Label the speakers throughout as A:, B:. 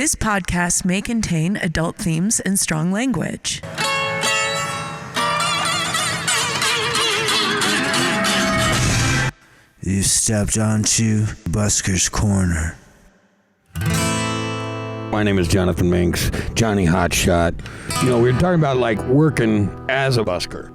A: This podcast may contain adult themes and strong language.
B: You stepped onto Busker's Corner.
C: My name is Johnny Mincks, Johnny Hotshot. You know, we were talking about like working as a busker.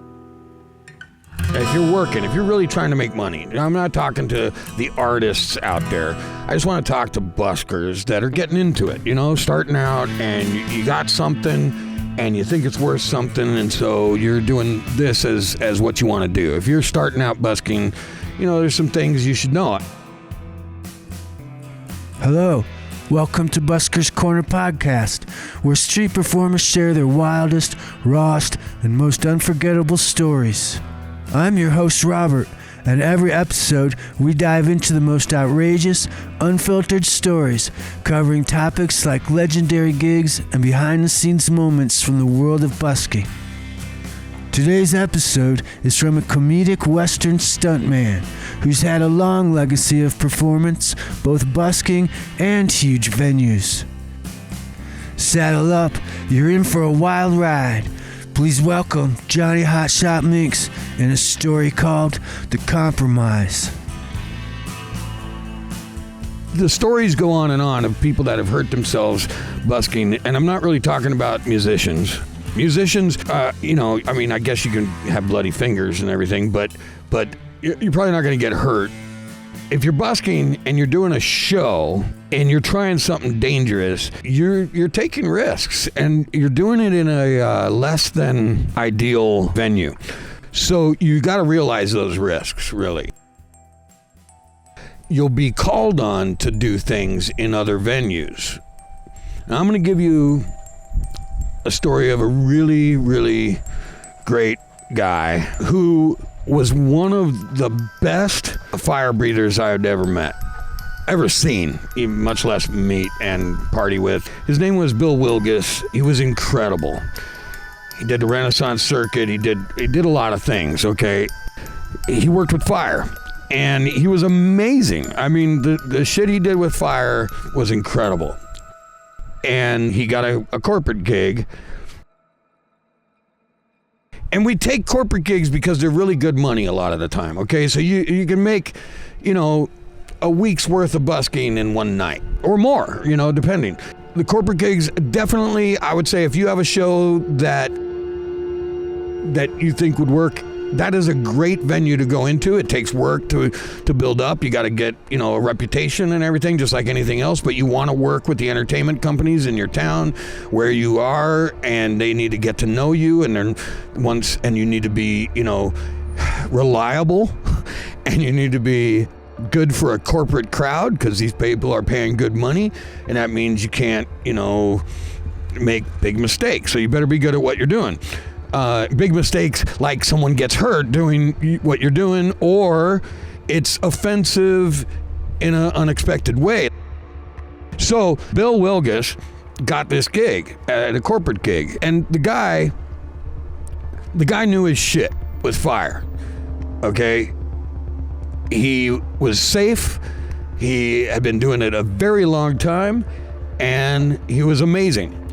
C: If you're working, if you're really trying to make money, I'm not talking to the artists out there. I just want to talk to buskers that are getting into it, you know, starting out and you got something and you think it's worth something, and so you're doing this as what you want to do. If you're starting out busking, you know, there's some things you should know.
B: Hello, welcome to Busker's Corner podcast, where street performers share their wildest, rawest, and most unforgettable stories. I'm your host, Robert, and every episode we dive into the most outrageous, unfiltered stories, covering topics like legendary gigs and behind-the-scenes moments from the world of busking. Today's episode is from a comedic Western stuntman who's had a long legacy of performance, both busking and huge venues. Saddle up, you're in for a wild ride. Please welcome Johnny Hotshot Mincks in a story called The Compromise.
C: The stories go on and on of people that have hurt themselves busking, and I'm not really talking about musicians. Musicians, you know, I mean, I guess you can have bloody fingers and everything, but you're probably not going to get hurt. If you're busking and you're doing a show and you're trying something dangerous, you're taking risks, and you're doing it in a less than ideal venue. So you got to realize those risks, really. You'll be called on to do things in other venues. Now, I'm going to give you a story of a really, really great guy who was one of the best fire breathers I had ever seen, even much less meet and party with. His name was Bill Wilgus. He was incredible. He did the Renaissance circuit. He did a lot of things, okay? He worked with fire, and he was amazing. I mean, the shit he did with fire was incredible. And he got a corporate gig. And we take corporate gigs because they're really good money a lot of the time, okay? So you can make, you know, a week's worth of busking in one night or more, you know, depending. The corporate gigs, definitely, I would say if you have a show that you think would work, that is a great venue to go into. It takes work to build up. You got to get, you know, a reputation and everything, just like anything else. But you want to work with the entertainment companies in your town where you are, and they need to get to know you. And you need to be, you know, reliable, and you need to be good for a corporate crowd because these people are paying good money, and that means you can't, you know, make big mistakes. So you better be good at what you're doing. Big mistakes like someone gets hurt doing what you're doing, or it's offensive in an unexpected way. So Bill Wilgus got this gig, a corporate gig, and the guy knew his shit with fire, okay? He was safe. He had been doing it a very long time, and he was amazing.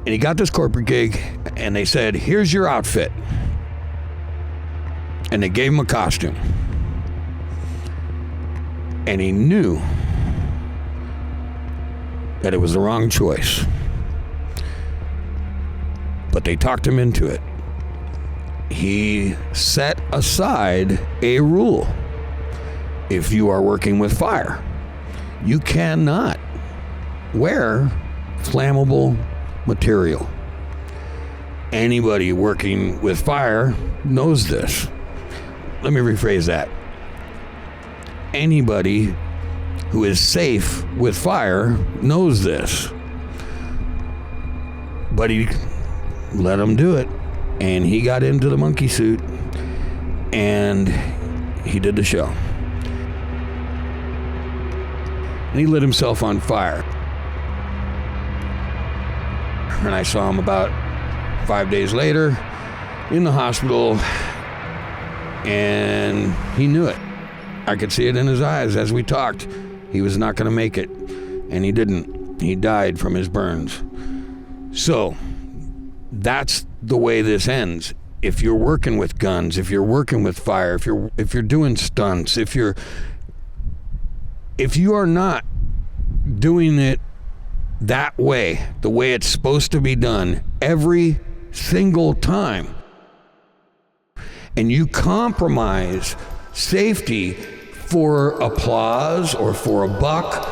C: And he got this corporate gig, and they said, here's your outfit. And they gave him a costume. And he knew that it was the wrong choice. But they talked him into it. He set aside a rule. If you are working with fire, you cannot wear flammable material. Anybody working with fire knows this. Let me rephrase that. Anybody who is safe with fire knows this. But he let him do it, and he got into the monkey suit, and he did the show. And he lit himself on fire. And I saw him about 5 days later in the hospital, and he knew it. I could see it in his eyes as we talked. He was not going to make it, and he didn't. He died from his burns. So that's the way this ends. If you're working with guns, if you're working with fire, if you're doing stunts, if you are not doing it that way, the way it's supposed to be done every single time, and you compromise safety for applause or for a buck,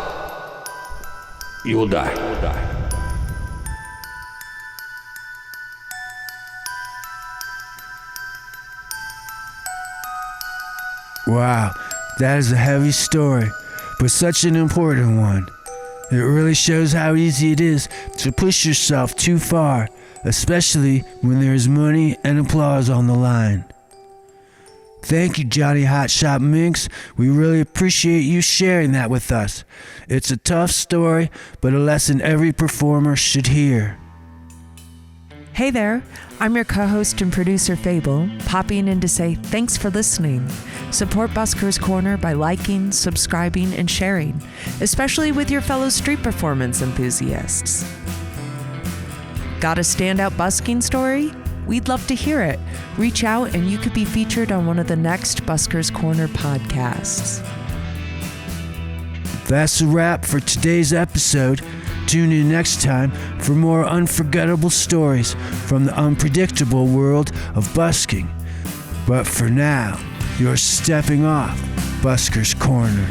C: you will die.
B: Wow, that is a heavy story, but such an important one. It really shows how easy it is to push yourself too far, especially when there is money and applause on the line. Thank you, Johnny Hotshot Mincks. We really appreciate you sharing that with us. It's a tough story, but a lesson every performer should hear.
A: Hey there, I'm your co-host and producer Fable, popping in to say thanks for listening. Support Busker's Corner by liking, subscribing, and sharing, especially with your fellow street performance enthusiasts. Got a standout busking story? We'd love to hear it. Reach out and you could be featured on one of the next Busker's Corner podcasts.
B: That's a wrap for today's episode. Tune in next time for more unforgettable stories from the unpredictable world of busking. But for now, you're stepping off Busker's Corner.